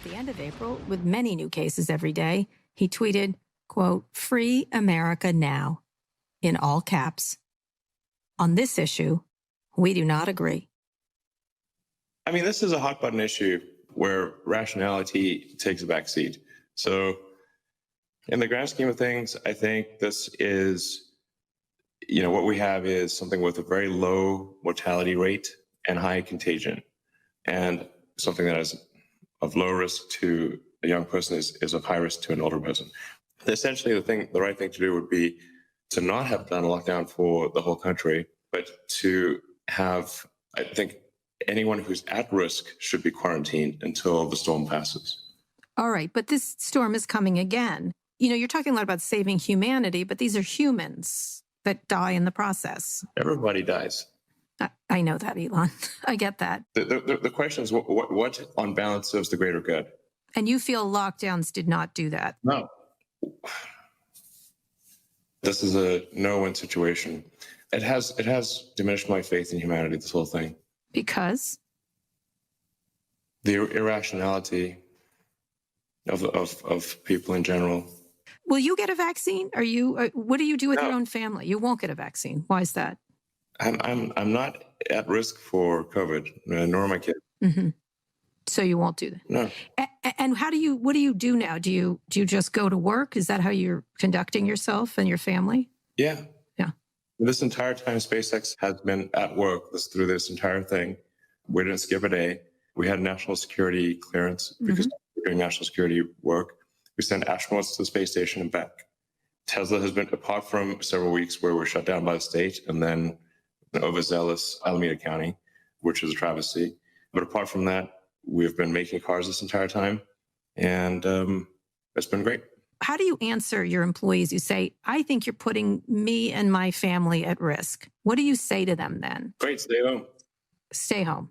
At the end of April, with many new cases every day, he tweeted, quote, "Free America now," in all caps. On this issue, we do not agree. I mean, this is a hot button issue where rationality takes a back seat. So in the grand scheme of things, I think this is, what we have is something with a very low mortality rate and high contagion. And something that is of low risk to a young person is of high risk to an older person. Essentially, the right thing to do would be to not have done a lockdown for the whole country, but to have, I think, anyone who's at risk should be quarantined until the storm passes. All right, but this storm is coming again. You're talking a lot about saving humanity, but these are humans that die in the process. Everybody dies. I know that, Elon. I get that. The question is, what on balance serves the greater good? And you feel lockdowns did not do that? No. This is a no-win situation. It has diminished my faith in humanity, this whole thing. Because? The irrationality of people in general. Will you get a vaccine? What do you do with your own family? You won't get a vaccine. Why is that? I'm not at risk for COVID, nor my kid. Mm-hmm. So you won't do that? No. And what do you do now? Do you just go to work? Is that how you're conducting yourself and your family? Yeah. Yeah. This entire time, SpaceX has been at work through this entire thing. We didn't skip a day. We had national security clearance because we're doing national security work. We sent astronauts to the space station and back. Tesla has been, apart from several weeks where we're shut down by the state and then an overzealous Alameda County, which is a travesty. But apart from that, we've been making cars this entire time, and it's been great. How do you answer your employees? You say, I think you're putting me and my family at risk. What do you say to them then? Great, stay home. Stay home.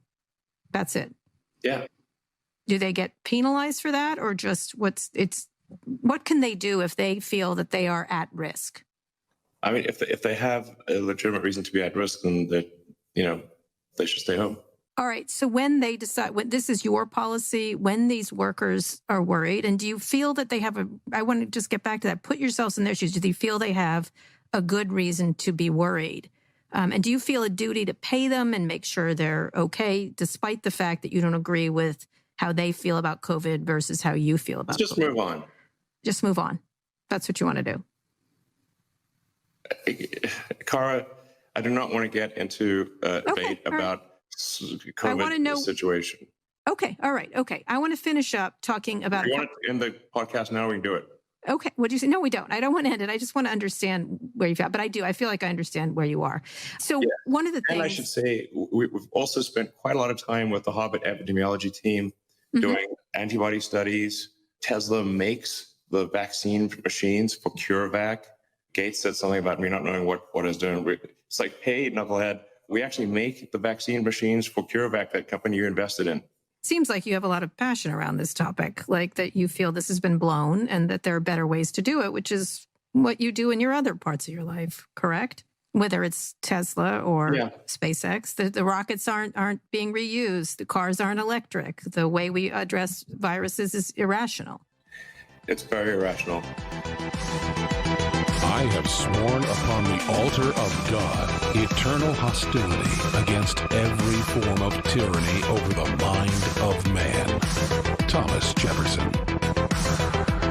That's it. Yeah. Do they get penalized for that, or just what can they do if they feel that they are at risk? I mean, if they have a legitimate reason to be at risk, then they should stay home. All right. So when they decide, this is your policy, when these workers are worried, and do you feel that they have I want to just get back to that, put yourselves in their shoes. Do you feel they have a good reason to be worried? And do you feel a duty to pay them and make sure they're okay, despite the fact that you don't agree with how they feel about COVID versus how you feel about Just COVID? Move on. Just move on. That's what you want to do. Cara, I do not want to get into a debate about COVID situation. Okay. All right. Okay. I want to finish up talking about... You want to end the podcast now? We can do it. Okay. What do you say? No, we don't. I don't want to end it. I just want to understand where you've at. But I do. I feel like I understand where you are. So one of the things... And I should say, we've also spent quite a lot of time with the Harvard epidemiology team doing antibody studies. Tesla makes the vaccine machines for CureVac. Gates said something about me not knowing what it's doing. It's like, hey, knucklehead, we actually make the vaccine machines for CureVac, that company you invested in. Seems like you have a lot of passion around this topic, like that you feel this has been blown and that there are better ways to do it, which is what you do in your other parts of your life, correct? Whether it's Tesla or SpaceX, the rockets aren't being reused. The cars aren't electric. The way we address viruses is irrational. It's very irrational. I have sworn upon the altar of God eternal hostility against every form of tyranny over the mind of man. Thomas Jefferson.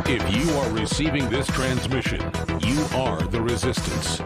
If you are receiving this transmission, you are the resistance.